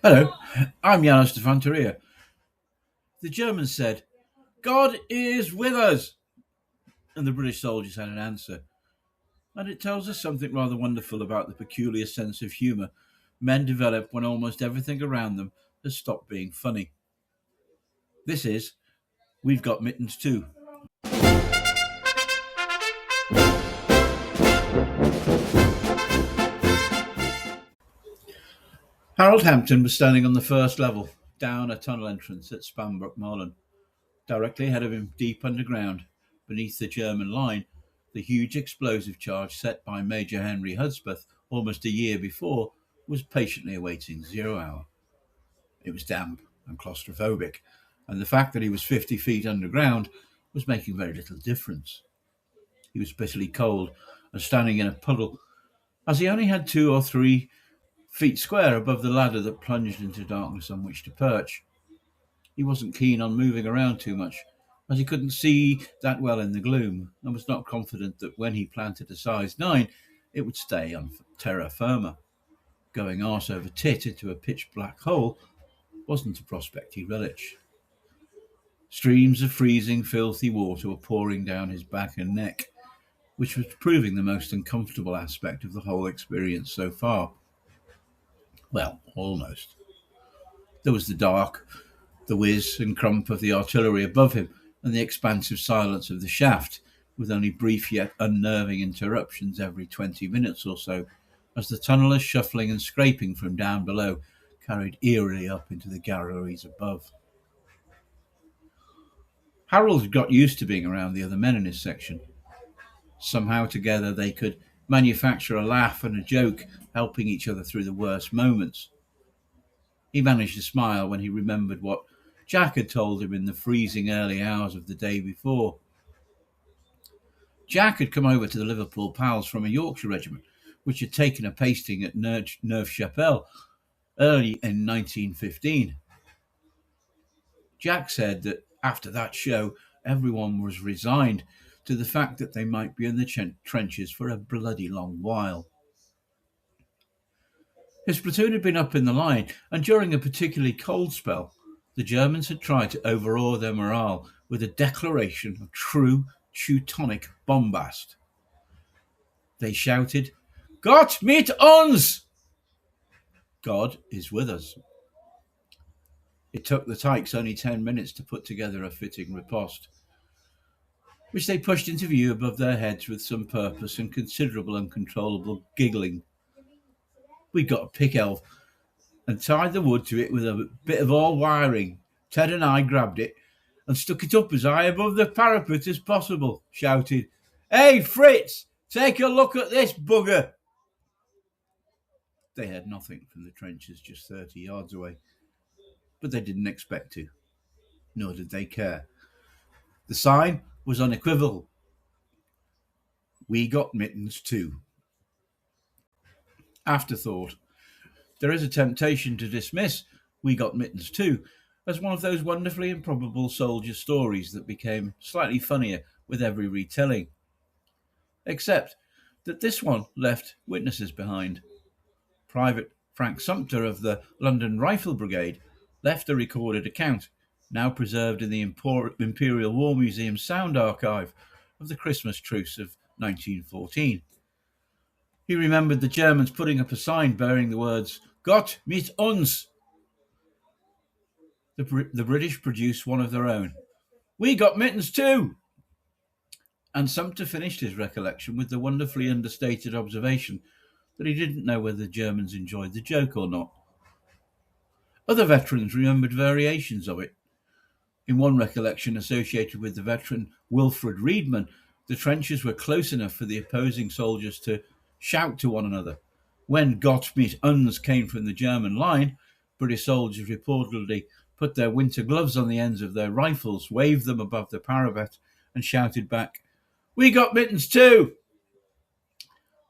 Hello, I'm Janos Di-Fanteria. The Germans said, "God is with us," and the British soldiers had an answer. And it tells us something rather wonderful about the peculiar sense of humour men develop when almost everything around them has stopped being funny. This is We've Got Mittens Too. Harold Hampton was standing on the first level, down a tunnel entrance at Spanbroekmolen. Directly ahead of him, deep underground, beneath the German line, the huge explosive charge set by Major Henry Hudspeth almost a year before was patiently awaiting 0 hour. It was damp and claustrophobic, and the fact that he was 50 feet underground was making very little difference. He was bitterly cold and standing in a puddle, as he only had 2 or 3 feet square above the ladder that plunged into darkness on which to perch. He wasn't keen on moving around too much, as he couldn't see that well in the gloom, and was not confident that when he planted a size 9, it would stay on terra firma. Going arse over tit into a pitch-black hole wasn't a prospect he relished. Streams of freezing, filthy water were pouring down his back and neck, which was proving the most uncomfortable aspect of the whole experience so far. Well, almost. There was the dark, the whiz and crump of the artillery above him, and the expansive silence of the shaft, with only brief yet unnerving interruptions every 20 minutes or so, as the tunnellers shuffling and scraping from down below carried eerily up into the galleries above. Harold had got used to being around the other men in his section. Somehow together they could manufacture a laugh and a joke, helping each other through the worst moments. He managed to smile when he remembered what Jack had told him in the freezing early hours of the day before. Jack had come over to the Liverpool Pals from a Yorkshire regiment, which had taken a pasting at Neuve-Chapelle early in 1915. Jack said that after that show, everyone was resigned to the fact that they might be in the trenches for a bloody long while. His platoon had been up in the line, and during a particularly cold spell, the Germans had tried to overawe their morale with a declaration of true Teutonic bombast. They shouted, "Gott mit uns!" God is with us. It took the tykes only 10 minutes to put together a fitting riposte, which they pushed into view above their heads with some purpose and considerable uncontrollable giggling. We got a pick elf and tied the wood to it with a bit of all wiring. Ted and I grabbed it and stuck it up as high above the parapet as possible, shouted, "Hey, Fritz, take a look at this bugger." They heard nothing from the trenches just 30 yards away, but they didn't expect to, nor did they care. The sign was unequivocal. We got mittens too. Afterthought. There is a temptation to dismiss We Got Mittens Too as one of those wonderfully improbable soldier stories that became slightly funnier with every retelling. Except that this one left witnesses behind. Private Frank Sumter of the London Rifle Brigade left a recorded account, now preserved in the Imperial War Museum Sound Archive, of the Christmas truce of 1914. He remembered the Germans putting up a sign bearing the words, "Gott mit uns." The British produced one of their own. "We got mittens too." And Sumter finished his recollection with the wonderfully understated observation that he didn't know whether the Germans enjoyed the joke or not. Other veterans remembered variations of it. In one recollection associated with the veteran Wilfred Reedman, the trenches were close enough for the opposing soldiers to shout to one another. When Gott mit uns came from the German line, British soldiers reportedly put their winter gloves on the ends of their rifles, waved them above the parapet, and shouted back, "We got mittens too!"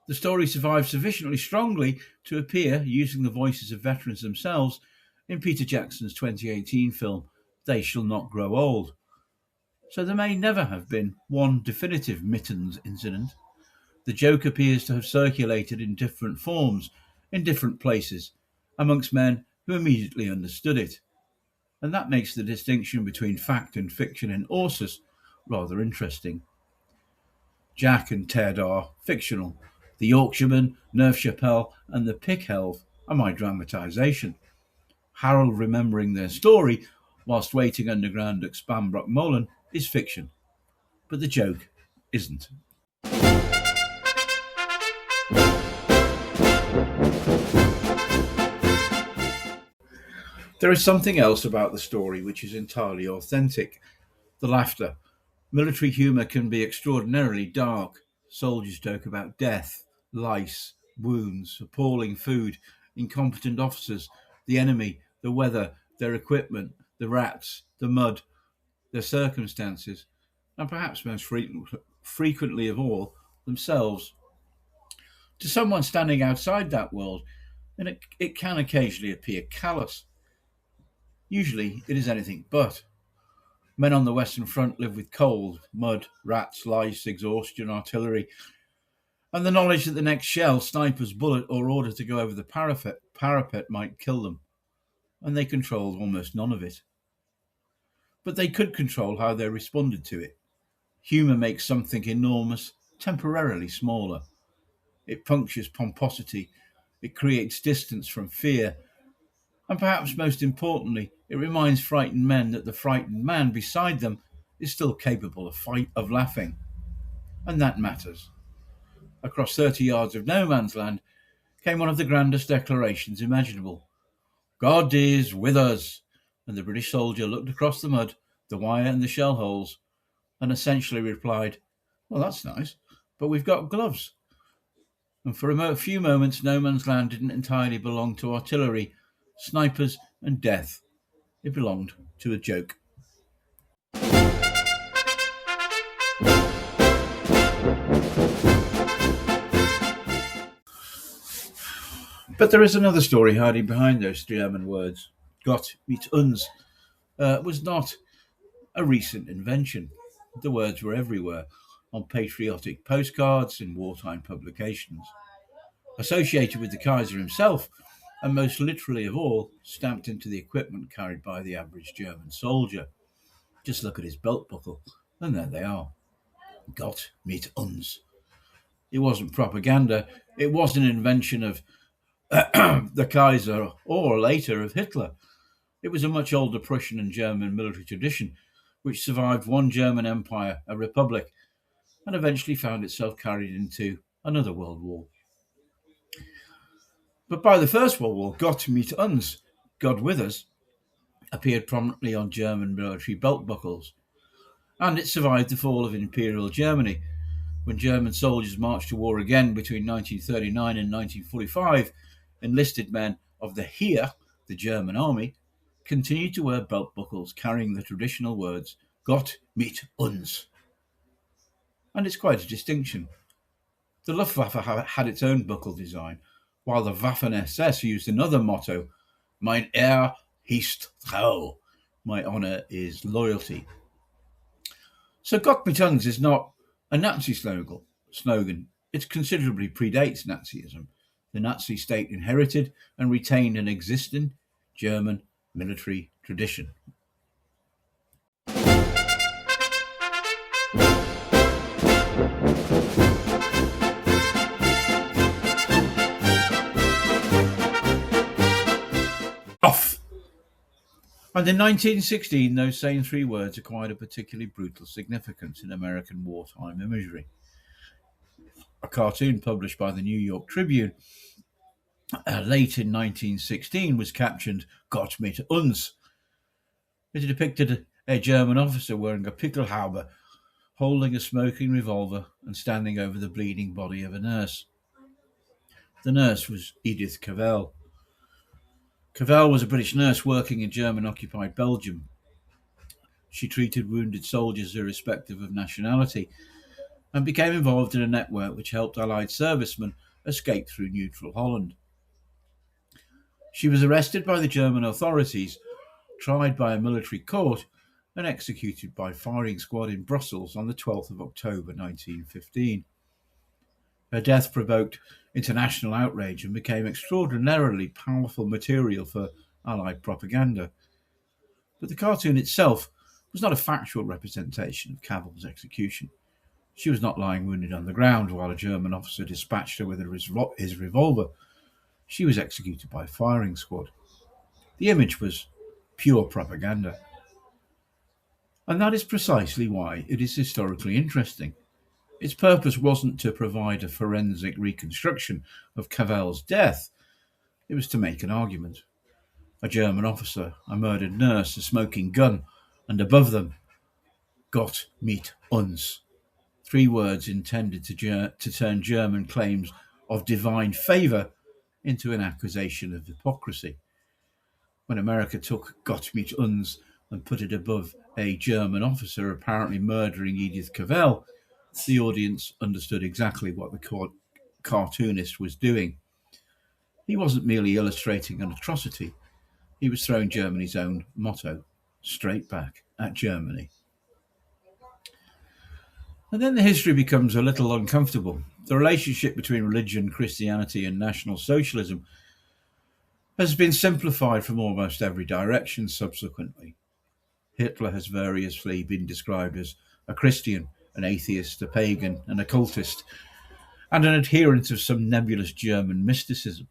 The story survived sufficiently strongly to appear, using the voices of veterans themselves, in Peter Jackson's 2018 film, They Shall Not Grow Old. So there may never have been one definitive mittens incident. The joke appears to have circulated in different forms, in different places, amongst men who immediately understood it. And that makes the distinction between fact and fiction in Ursus rather interesting. Jack and Ted are fictional. The Yorkshireman, Nerve Chappelle, and the Pick Elf are my dramatisation. Harold remembering their story whilst waiting underground at Spanbroekmolen is fiction, but the joke isn't. There is something else about the story which is entirely authentic: the laughter. Military humour can be extraordinarily dark. Soldiers joke about death, lice, wounds, appalling food, incompetent officers, the enemy, the weather, their equipment, the rats, the mud, their circumstances, and perhaps most frequently of all, themselves. To someone standing outside that world, and it can occasionally appear callous. Usually it is anything but. Men on the Western Front live with cold, mud, rats, lice, exhaustion, artillery, and the knowledge that the next shell, sniper's bullet, or order to go over the parapet might kill them, and they controlled almost none of it. But they could control how they responded to it. Humour makes something enormous temporarily smaller. It punctures pomposity. It creates distance from fear. And perhaps most importantly, it reminds frightened men that the frightened man beside them is still capable of laughing. And that matters. Across 30 yards of no man's land came one of the grandest declarations imaginable. God is with us. And the British soldier looked across the mud, the wire and the shell holes, and essentially replied, well, that's nice, but we've got gloves. And for a few moments, no man's land didn't entirely belong to artillery, snipers, and death. It belonged to a joke. But there is another story hiding behind those German words. Gott Mittens was not a recent invention. The words were everywhere, on patriotic postcards and wartime publications. Associated with the Kaiser himself, and most literally of all, stamped into the equipment carried by the average German soldier. Just look at his belt buckle, and there they are. Gott mit uns. It wasn't propaganda. It was an invention of the Kaiser, or later of Hitler. It was a much older Prussian and German military tradition, which survived one German empire, a republic, and eventually found itself carried into another world war. But by the First World War, Gott mit uns, God with us, appeared prominently on German military belt buckles, and it survived the fall of Imperial Germany. When German soldiers marched to war again between 1939 and 1945, enlisted men of the Heer, the German army, continued to wear belt buckles carrying the traditional words Gott mit uns. And it's quite a distinction. The Luftwaffe had its own buckle design, while the Waffen-SS used another motto, Mein Ehr ist Treu, my honour is loyalty. So Gott mit uns is not a Nazi slogan. It considerably predates Nazism. The Nazi state inherited and retained an existing German military tradition. Off! And in 1916, those same three words acquired a particularly brutal significance in American wartime imagery. A cartoon published by the New York Tribune late in 1916 was captioned Gott mit uns. It depicted a German officer wearing a Pickelhaube, holding a smoking revolver and standing over the bleeding body of a nurse. The nurse was Edith Cavell. Cavell was a British nurse working in German-occupied Belgium. She treated wounded soldiers irrespective of nationality and became involved in a network which helped Allied servicemen escape through neutral Holland. She was arrested by the German authorities, tried by a military court, and executed by firing squad in Brussels on the 12th of October 1915. Her death provoked international outrage and became extraordinarily powerful material for Allied propaganda. But the cartoon itself was not a factual representation of Cavell's execution. She was not lying wounded on the ground while a German officer dispatched her with his revolver. She was executed by a firing squad. The image was pure propaganda. And that is precisely why it is historically interesting. Its purpose wasn't to provide a forensic reconstruction of Cavell's death. It was to make an argument. A German officer, a murdered nurse, a smoking gun, and above them, Gott Mittens. 3 words intended to turn German claims of divine favour into an accusation of hypocrisy. When America took Got Mittens and put it above a German officer apparently murdering Edith Cavell, the audience understood exactly what the cartoonist was doing. He wasn't merely illustrating an atrocity, he was throwing Germany's own motto straight back at Germany. And then the history becomes a little uncomfortable. The relationship between religion, Christianity, and National Socialism has been simplified from almost every direction subsequently. Hitler has variously been described as a Christian, an atheist, a pagan, an occultist, and an adherent of some nebulous German mysticism.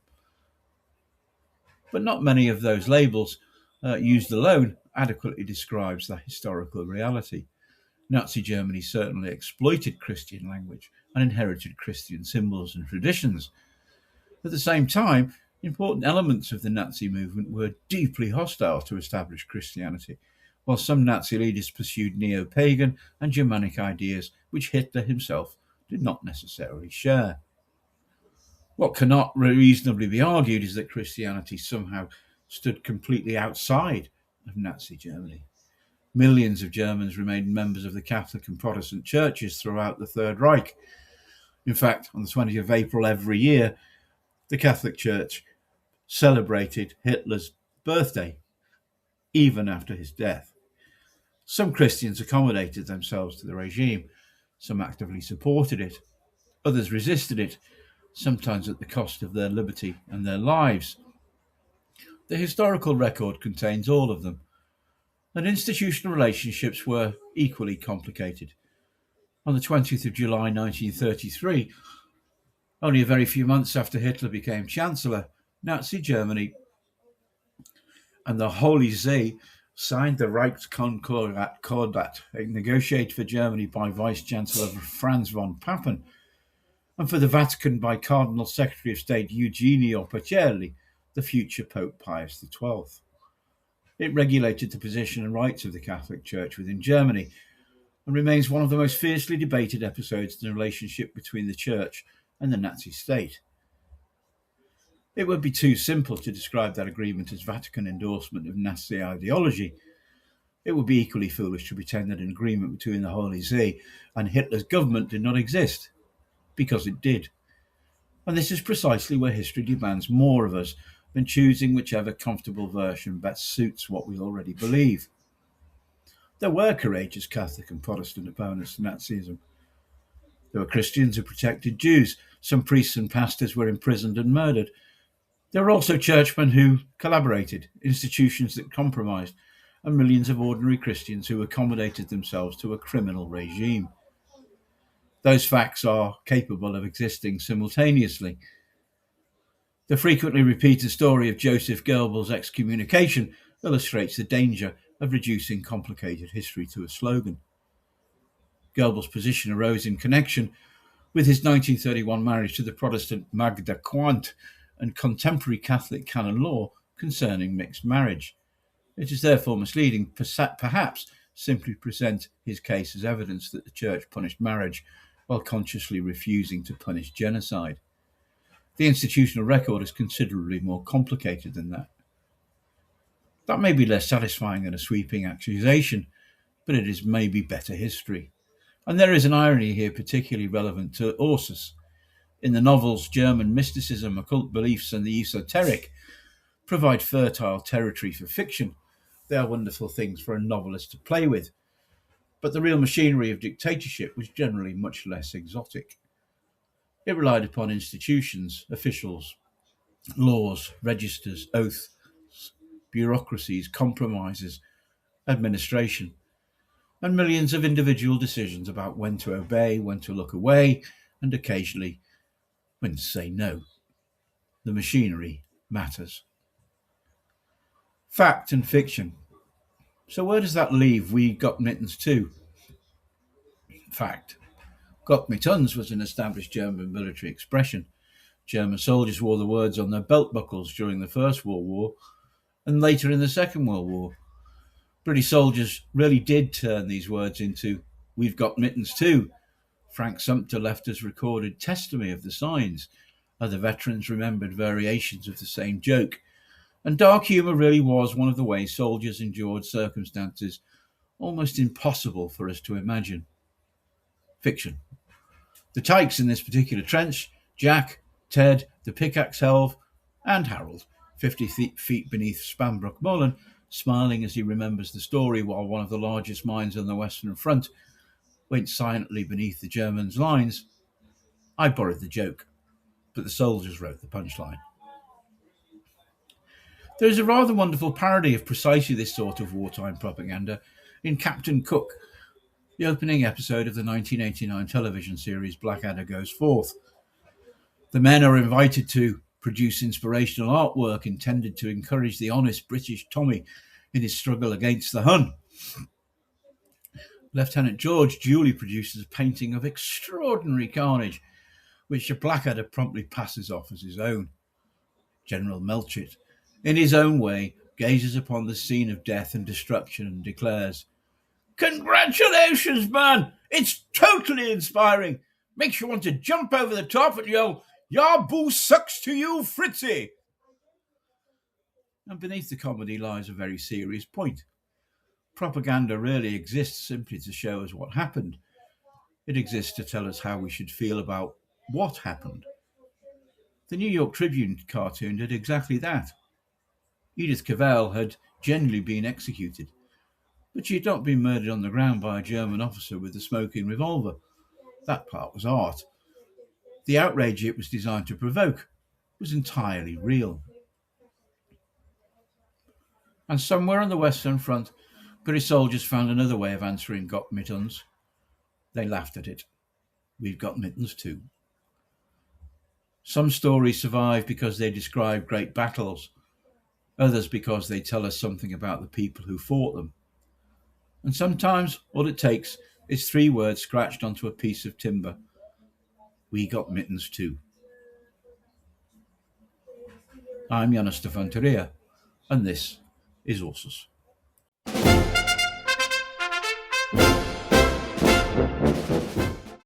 But not many of those labels, used alone, adequately describes the historical reality. Nazi Germany certainly exploited Christian language and inherited Christian symbols and traditions. At the same time, important elements of the Nazi movement were deeply hostile to established Christianity, while some Nazi leaders pursued neo-pagan and Germanic ideas which Hitler himself did not necessarily share. What cannot reasonably be argued is that Christianity somehow stood completely outside of Nazi Germany. Millions of Germans remained members of the Catholic and Protestant churches throughout the Third Reich. In fact, on the 20th of April every year, the Catholic Church celebrated Hitler's birthday, even after his death. Some Christians accommodated themselves to the regime. Some actively supported it. Others resisted it, sometimes at the cost of their liberty and their lives. The historical record contains all of them. And institutional relationships were equally complicated. On the 20th of July 1933, only a very few months after Hitler became Chancellor, Nazi Germany and the Holy See signed the Reichskonkordat, negotiated for Germany by Vice-Chancellor Franz von Papen, and for the Vatican by Cardinal Secretary of State Eugenio Pacelli, the future Pope Pius XII. It regulated the position and rights of the Catholic Church within Germany and remains one of the most fiercely debated episodes in the relationship between the Church and the Nazi state. It would be too simple to describe that agreement as Vatican endorsement of Nazi ideology. It would be equally foolish to pretend that an agreement between the Holy See and Hitler's government did not exist, because it did. And this is precisely where history demands more of us than choosing whichever comfortable version best suits what we already believe. There were courageous Catholic and Protestant opponents to Nazism. There were Christians who protected Jews. Some priests and pastors were imprisoned and murdered. There were also churchmen who collaborated, institutions that compromised, and millions of ordinary Christians who accommodated themselves to a criminal regime. Those facts are capable of existing simultaneously. The frequently repeated story of Joseph Goebbels' excommunication illustrates the danger of reducing complicated history to a slogan. Goebbels' position arose in connection with his 1931 marriage to the Protestant Magda Quandt and contemporary Catholic canon law concerning mixed marriage. It is therefore misleading, perhaps, simply present his case as evidence that the Church punished marriage while consciously refusing to punish genocide. The institutional record is considerably more complicated than that. That may be less satisfying than a sweeping accusation, but it is maybe better history. And there is an irony here particularly relevant to Ursus. In the novels, German mysticism, occult beliefs, and the esoteric provide fertile territory for fiction. They are wonderful things for a novelist to play with. But the real machinery of dictatorship was generally much less exotic. It relied upon institutions, officials, laws, registers, oaths, bureaucracies, compromises, administration, and millions of individual decisions about when to obey, when to look away, and occasionally when to say no. The machinery matters. Fact and fiction. So where does that leave We Got Mittens Too? Fact. Got Mittens was an established German military expression. German soldiers wore the words on their belt buckles during the First World War and later in the Second World War. British soldiers really did turn these words into We've got mittens too. Frank Sumter left us recorded testimony of the signs. Other veterans remembered variations of the same joke. And dark humour really was one of the ways soldiers endured circumstances almost impossible for us to imagine. Fiction. The tykes in this particular trench, Jack, Ted, the pickaxe elf, and Harold, 50 feet beneath Spanbroekmolen, smiling as he remembers the story while one of the largest mines on the Western Front went silently beneath the Germans' lines. I borrowed the joke, but the soldiers wrote the punchline. There is a rather wonderful parody of precisely this sort of wartime propaganda in Captain Cook, the opening episode of the 1989 television series Blackadder Goes Forth. The men are invited to produce inspirational artwork intended to encourage the honest British Tommy in his struggle against the Hun. Lieutenant George duly produces a painting of extraordinary carnage, which the Blackadder promptly passes off as his own. General Melchett, in his own way, gazes upon the scene of death and destruction and declares, "Congratulations, man! It's totally inspiring. Makes you want to jump over the top and yell, 'Yah boo sucks to you, Fritzy!'" And beneath the comedy lies a very serious point. Propaganda rarely exists simply to show us what happened. It exists to tell us how we should feel about what happened. The New York Tribune cartoon did exactly that. Edith Cavell had genuinely been executed, but she had not been murdered on the ground by a German officer with a smoking revolver. That part was art. The outrage it was designed to provoke was entirely real. And somewhere on the Western Front, British soldiers found another way of answering Got Mittens. They laughed at it. We've got mittens too. Some stories survive because they describe great battles, others because they tell us something about the people who fought them. And sometimes all it takes is 3 words scratched onto a piece of timber. We got mittens too. I'm Janos Di-Fanteria, and this is Ursus.